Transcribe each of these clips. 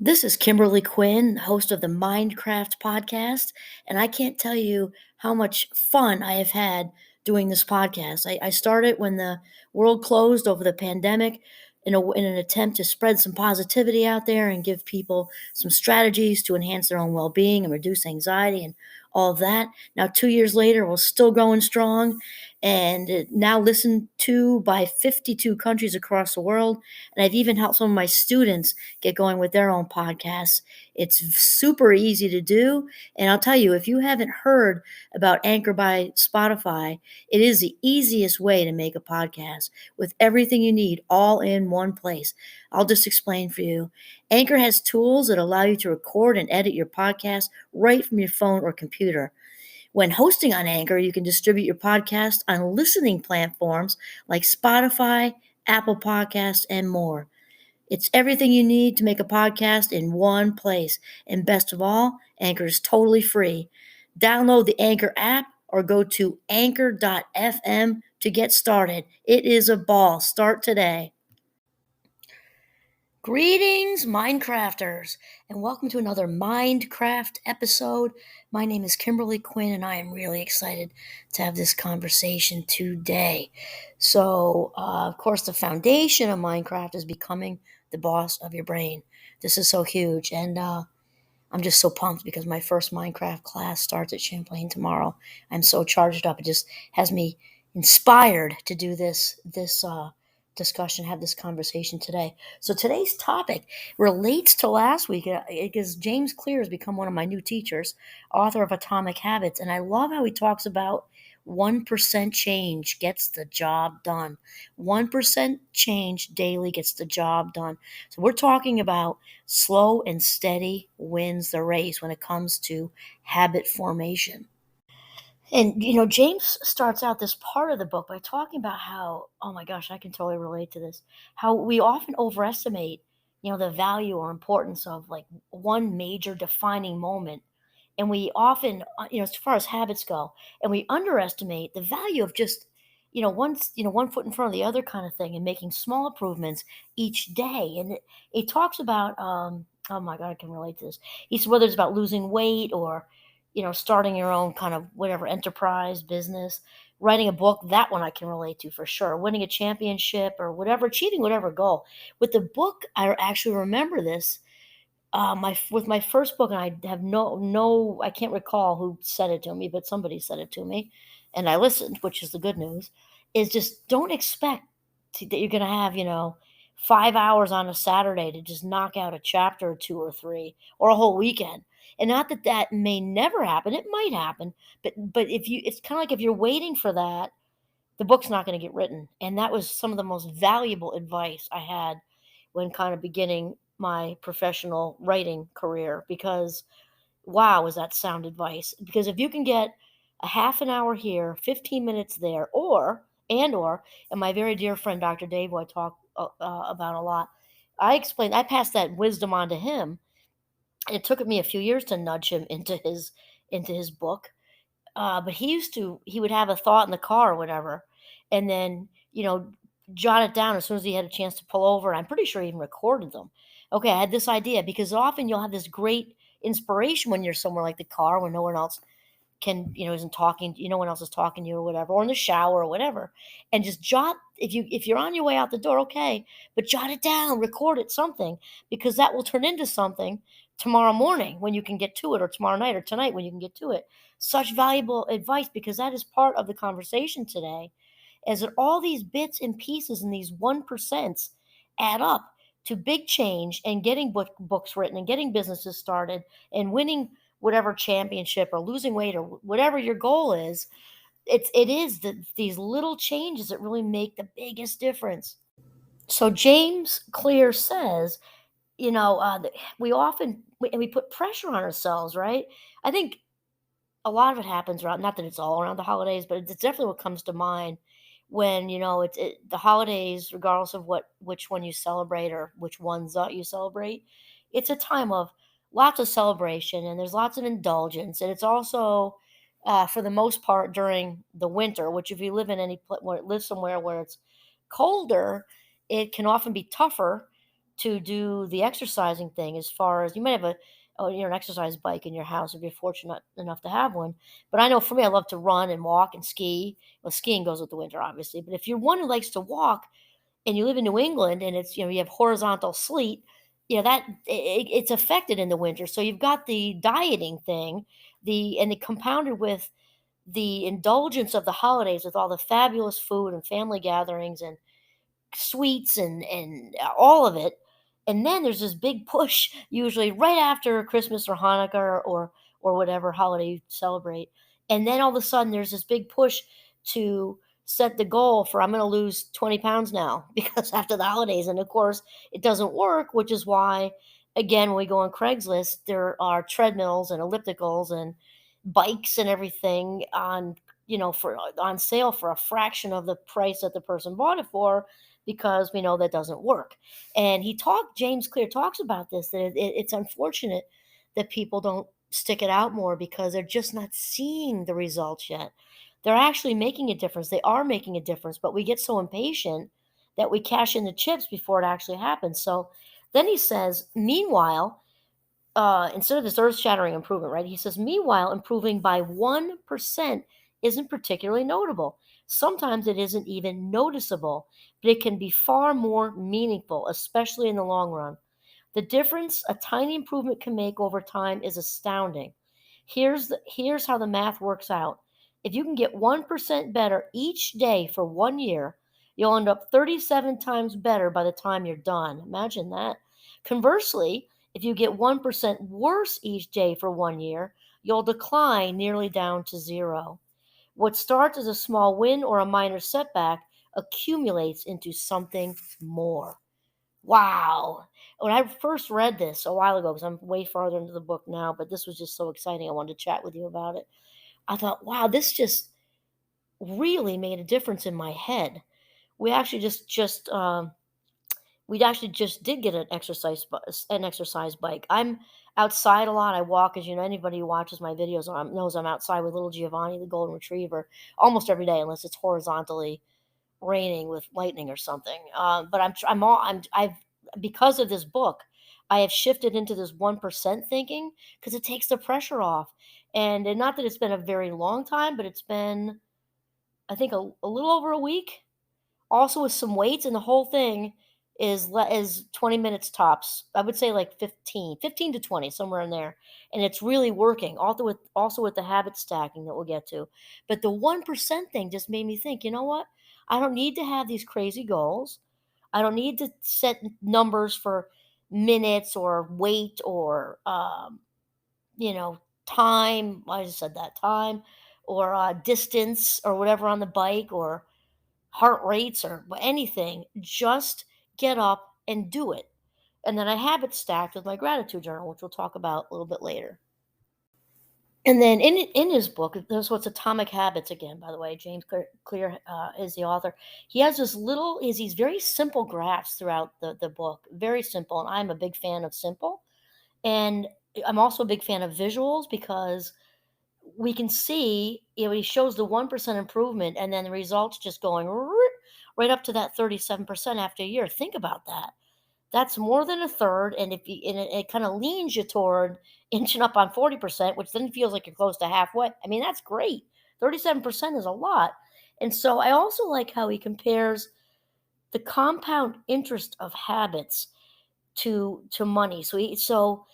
This is Kimberly Quinn, host of the Mindcraft podcast, and I can't tell you how much fun I have had doing this podcast. I started when the world closed over the pandemic in an attempt to spread some positivity out there and give people some strategies to enhance their own well being and reduce anxiety and all of that. Now, 2 years later, we're still going strong and now listened to by 52 countries across the world. And I've even helped some of my students get going with their own podcasts. It's super easy to do. And I'll tell you, if you haven't heard about Anchor by Spotify, it is the easiest way to make a podcast with everything you need all in one place. I'll just explain for you. Anchor has tools that allow you to record and edit your podcast right from your phone or computer. When hosting on Anchor, you can distribute your podcast on listening platforms like Spotify, Apple Podcasts, and more. It's everything you need to make a podcast in one place. And best of all, Anchor is totally free. Download the Anchor app or go to anchor.fm to get started. It is a ball. Start today. Greetings, Minecrafters, and welcome to another Mindcraft episode. My name is Kimberly Quinn, and I am really excited to have this conversation today. So, of course, the foundation of Minecraft is becoming the boss of your brain. This is so huge, and I'm just so pumped because my first Minecraft class starts at Champlain tomorrow. I'm so charged up; it just has me inspired to do this discussion, have this conversation today. So today's topic relates to last week because James Clear has become one of my new teachers, author of Atomic Habits, and I love how he talks about 1% change gets the job done. 1% change daily gets the job done. So we're talking about slow and steady wins the race when it comes to habit formation. And, James starts out this part of the book by talking about how, oh my gosh, I can totally relate to this, how we often overestimate, the value or importance of like one major defining moment. And we often, as far as habits go, and we underestimate the value of just, one foot in front of the other kind of thing and making small improvements each day. And it talks about, oh my God, I can relate to this. He said, whether it's about losing weight or, starting your own kind of whatever enterprise, business, writing a book, that one I can relate to for sure. Winning a championship or whatever, achieving whatever goal. With the book, I actually remember this. My first book, and I have no, I can't recall who said it to me, but somebody said it to me, and I listened, which is the good news. Is just don't expect that you're going to have 5 hours on a Saturday to just knock out a chapter or two or three or a whole weekend. And not that that may never happen; it might happen. But if you, it's kind of like if you're waiting for that, the book's not going to get written. And that was some of the most valuable advice I had when kind of beginning my professional writing career because wow, was that sound advice. Because if you can get a half an hour here, 15 minutes there, and my very dear friend Dr. Dave, who I talk about a lot, I passed that wisdom on to him. It took me a few years to nudge him into his book, but he would have a thought in the car or whatever, and then, jot it down as soon as he had a chance to pull over. I'm pretty sure he even recorded them. Okay, I had this idea because often you'll have this great inspiration when you're somewhere like the car where no one else isn't talking, no one else is talking to you or whatever, or in the shower or whatever. And just jot if you're on your way out the door, okay, but jot it down, record it, something, because that will turn into something tomorrow morning when you can get to it, or tomorrow night or tonight when you can get to it. Such valuable advice because that is part of the conversation today, is that all these bits and pieces and these 1% add up to big change and getting books written and getting businesses started and winning whatever championship or losing weight or whatever your goal is. These little changes that really make the biggest difference. So James Clear says, we often we put pressure on ourselves, right? I think a lot of it happens around, not that it's all around the holidays, but it's definitely what comes to mind when, the holidays, regardless of which one you celebrate or which ones you celebrate. It's a time of lots of celebration and there's lots of indulgence. And it's also, for the most part, during the winter, which if you live in live somewhere where it's colder, it can often be tougher to do the exercising thing. As far as you might have an exercise bike in your house if you're fortunate enough to have one. But I know for me, I love to run and walk and ski. Well, skiing goes with the winter, obviously. But if you're one who likes to walk and you live in New England and it's, you have horizontal sleet, it's affected in the winter. So you've got the dieting thing, and it compounded with the indulgence of the holidays with all the fabulous food and family gatherings and sweets and all of it. And then there's this big push, usually right after Christmas or Hanukkah or whatever holiday you celebrate. And then all of a sudden there's this big push to set the goal for I'm going to lose 20 pounds now because after the holidays. And of course, it doesn't work, which is why, again, when we go on Craigslist, there are treadmills and ellipticals and bikes and everything for on sale for a fraction of the price that the person bought it for, because we know that doesn't work. And James Clear talks about this, that it's unfortunate that people don't stick it out more because they're just not seeing the results yet. They're actually making a difference. They are making a difference, but we get so impatient that we cash in the chips before it actually happens. So then he says, meanwhile, instead of this earth-shattering improvement, right? He says, meanwhile, improving by 1% isn't particularly notable. Sometimes it isn't even noticeable, but it can be far more meaningful, especially in the long run. The difference a tiny improvement can make over time is astounding. Here's how the math works out. If you can get 1% better each day for 1 year, you'll end up 37 times better by the time you're done. Imagine that. Conversely, if you get 1% worse each day for 1 year, you'll decline nearly down to zero. What starts as a small win or a minor setback accumulates into something more. Wow. When I first read this a while ago, because I'm way farther into the book now, but this was just so exciting. I wanted to chat with you about it. I thought, wow, this just really made a difference in my head. We actually just did get an exercise bike. I'm outside a lot. I walk, as you know, anybody who watches my videos knows I'm outside with little Giovanni, the golden retriever, almost every day, unless it's horizontally raining with lightning or something. But I'm all I've because of this book, I have shifted into this 1% thinking because it takes the pressure off. And not that it's been a very long time, but it's been, I think, a little over a week, also with some weights, and the whole thing is 20 minutes tops. I would say like 15 to 20, somewhere in there. And it's really working. Also with the habit stacking that we'll get to. But the 1% thing just made me think, you know what? I don't need to have these crazy goals. I don't need to set numbers for minutes or weight or time. I just said that, time or distance or whatever on the bike or heart rates or anything. Just get up and do it. And then I have it stacked with my gratitude journal, which we'll talk about a little bit later. And then in his book, there's what's Atomic Habits again, by the way. James Clear is the author. He has these very simple graphs throughout the book, very simple. And I'm a big fan of simple. And I'm also a big fan of visuals because we can see, he shows the 1% improvement and then the results just going right up to that 37% after a year. Think about that. That's more than a third. And it kind of leans you toward inching up on 40%, which then feels like you're close to halfway. I mean, that's great. 37% is a lot. And so I also like how he compares the compound interest of habits to money. So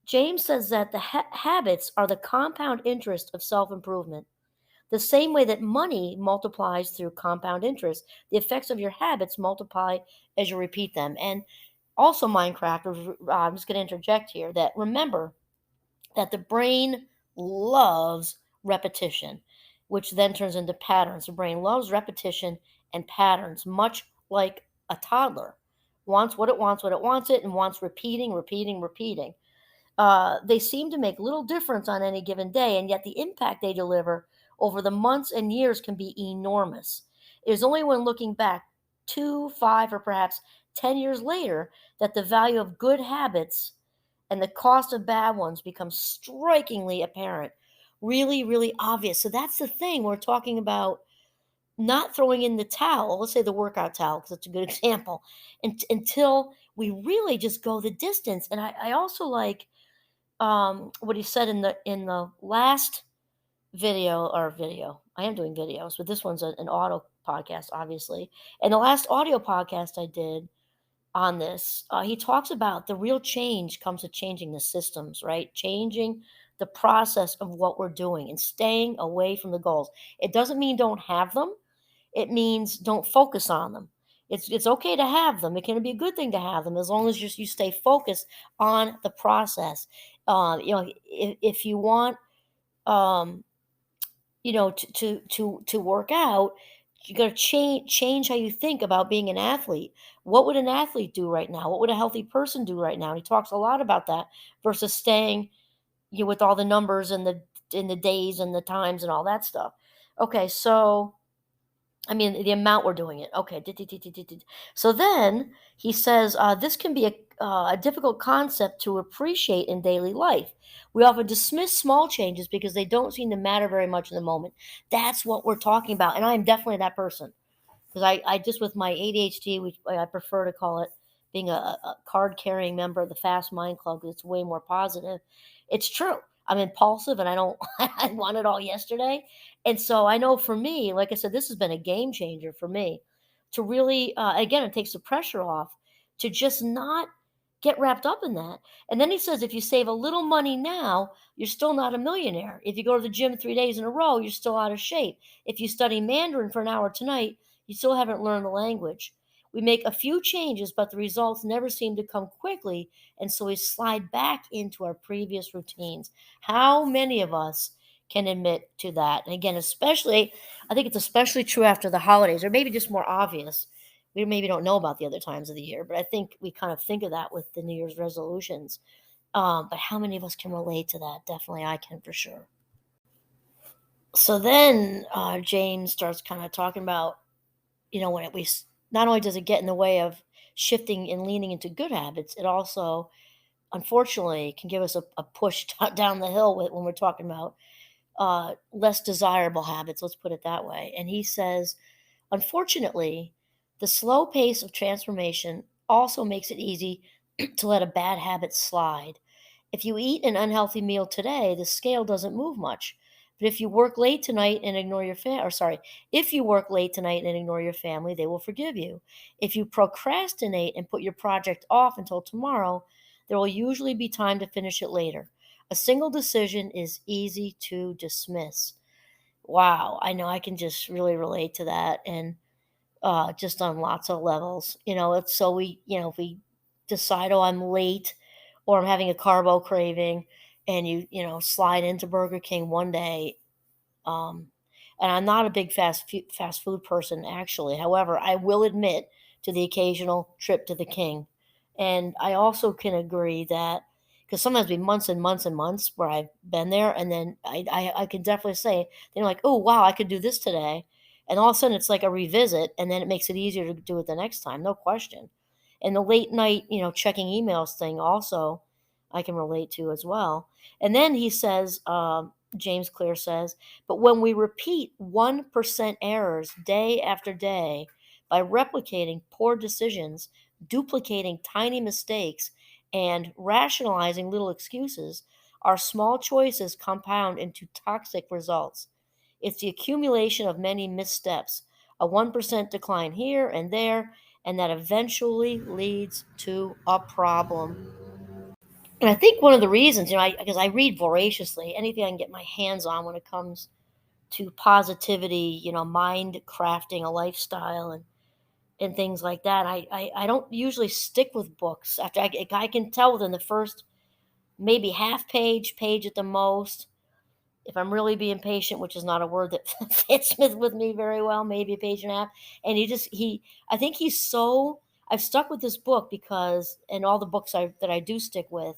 James says that the habits are the compound interest of self-improvement. The same way that money multiplies through compound interest, the effects of your habits multiply as you repeat them. And also, Minecraft, I'm just going to interject here that remember that the brain loves repetition, which then turns into patterns. The brain loves repetition and patterns, much like a toddler wants what it wants it, and wants repeating, repeating, repeating. They seem to make little difference on any given day, and yet the impact they deliver over the months and years can be enormous. It is only when looking back 2, 5, or perhaps 10 years later that the value of good habits and the cost of bad ones becomes strikingly apparent, really, really obvious. So that's the thing we're talking about, not throwing in the towel, let's say the workout towel, because it's a good example, until we really just go the distance. And I also like what he said in the last video. I am doing videos, but this one's an audio podcast, obviously. And the last audio podcast I did on this, he talks about the real change comes with changing the systems, right? Changing the process of what we're doing and staying away from the goals. It doesn't mean don't have them. It means don't focus on them. It's okay to have them. It can be a good thing to have them as long as you stay focused on the process. If you want um, to work out, you got to change how you think about being an athlete. What would an athlete do right now? What would a healthy person do right now? And he talks a lot about that versus staying with all the numbers and the days and the times and all that stuff. Okay, so I mean, the amount we're doing it. Okay. So then he says, this can be a difficult concept to appreciate in daily life. We often dismiss small changes because they don't seem to matter very much in the moment. That's what we're talking about. And I am definitely that person because I just with my ADHD, which I prefer to call it being a card carrying member of the Fast Mind Club because it's way more positive. It's true. I'm impulsive and I don't, I want it all yesterday. And so I know for me, like I said, this has been a game changer for me to really, again, it takes the pressure off to just not get wrapped up in that. And then he says, if you save a little money now, you're still not a millionaire. If you go to the gym 3 days in a row, you're still out of shape. If you study Mandarin for an hour tonight, you still haven't learned the language. We make a few changes, but the results never seem to come quickly. And so we slide back into our previous routines. How many of us can admit to that? And again, especially, I think it's especially true after the holidays, or maybe just more obvious. We maybe don't know about the other times of the year, but I think we kind of think of that with the New Year's resolutions. But how many of us can relate to that? Definitely, I can for sure. So then James starts kind of talking about, when not only does it get in the way of shifting and leaning into good habits, it also, unfortunately, can give us a push down the hill when we're talking about less desirable habits. Let's put it that way. And he says, unfortunately, the slow pace of transformation also makes it easy to let a bad habit slide. If you eat an unhealthy meal today, the scale doesn't move much. But if you work late tonight and ignore your family, or sorry, if you work late tonight and ignore your family, they will forgive you. If you procrastinate and put your project off until tomorrow, there will usually be time to finish it later. A single decision is easy to dismiss. Wow, I know I can just really relate to that. And just on lots of levels. It's so if we decide, oh, I'm late or I'm having a carbo craving and slide into Burger King one day, um, and I'm not a big fast food person, actually. However, I will admit to the occasional trip to the King. And I also can agree that because sometimes be months and months and months where I've been there, and then I can definitely say, like, oh, wow, I could do this today. And all of a sudden it's like a revisit, and then it makes it easier to do it the next time, no question. And the late night, checking emails thing also I can relate to as well. And then he says, James Clear says, but when we repeat 1% errors day after day by replicating poor decisions, duplicating tiny mistakes, and rationalizing little excuses, our small choices compound into toxic results. It's the accumulation of many missteps, a 1% decline here and there, and that eventually leads to a problem. And I think one of the reasons, because I read voraciously, anything I can get my hands on when it comes to positivity, mind crafting a lifestyle and things like that. I don't usually stick with books. After I can tell within the first maybe half page at the most, if I'm really being patient, which is not a word that fits with me very well, maybe a page and a half. And I think he's so, I've stuck with this book because, and all the books that I do stick with,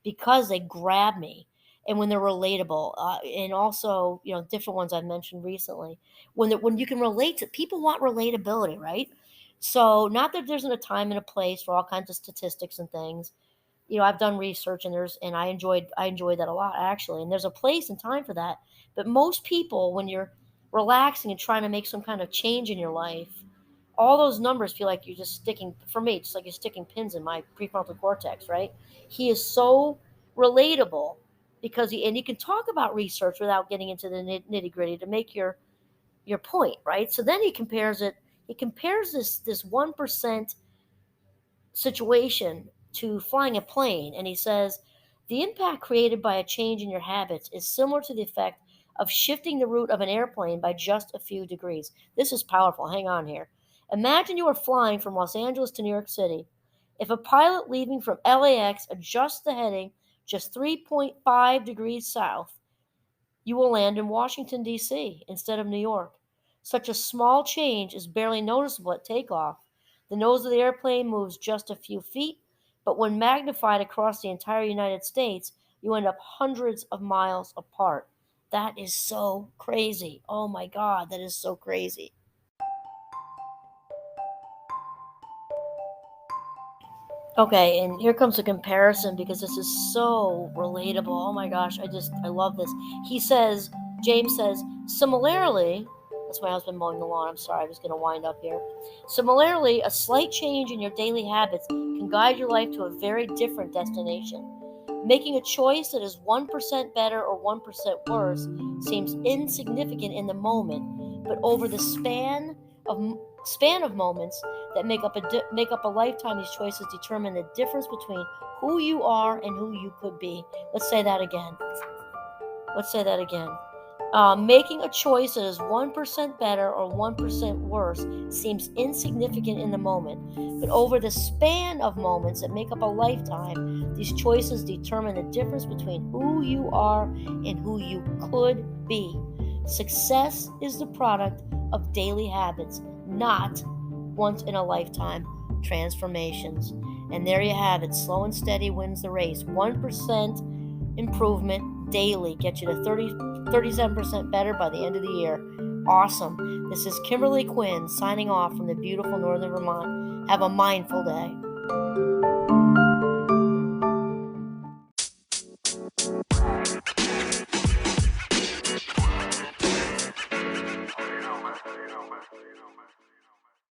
because they grab me and when they're relatable, and also, different ones I've mentioned recently, when you can relate to people want relatability, right? So not that there isn't a time and a place for all kinds of statistics and things. I've done research and I enjoyed that a lot actually. And there's a place and time for that. But most people, when you're relaxing and trying to make some kind of change in your life, all those numbers feel like you're just sticking, for me, just like you're sticking pins in my prefrontal cortex, right? He is so relatable because and you can talk about research without getting into the nitty gritty to make your point, right? So then he compares this 1% situation to flying a plane, and he says the impact created by a change in your habits is similar to the effect of shifting the route of an airplane by just a few degrees. This is powerful. Hang on here. Imagine you are flying from Los Angeles to New York City. If a pilot leaving from LAX adjusts the heading just 3.5 degrees south, you will land in Washington, D.C. instead of New York. Such a small change is barely noticeable at takeoff. The nose of the airplane moves just a few feet, but when magnified across the entire United States, you end up hundreds of miles apart. That is so crazy. Oh my God, that is so crazy. Okay, and here comes a comparison because this is so relatable. Oh my gosh, I love this. He says, James says, similarly, that's my husband mowing the lawn. I'm sorry, I was going to wind up here. Similarly, a slight change in your daily habits can guide your life to a very different destination. Making a choice that is 1% better or 1% worse seems insignificant in the moment, but over the span of moments that make up a lifetime, these choices determine the difference between who you are and who you could be. Let's say that again. Let's say that again. Making a choice that is 1% better or 1% worse seems insignificant in the moment, but over the span of moments that make up a lifetime, these choices determine the difference between who you are and who you could be. Success is the product of daily habits, not once in a lifetime transformations. And there you have it. Slow and steady wins the race. 1% improvement daily gets you to 37% better by the end of the year. Awesome. This is Kimberly Quinn signing off from the beautiful northern Vermont. Have a mindful day.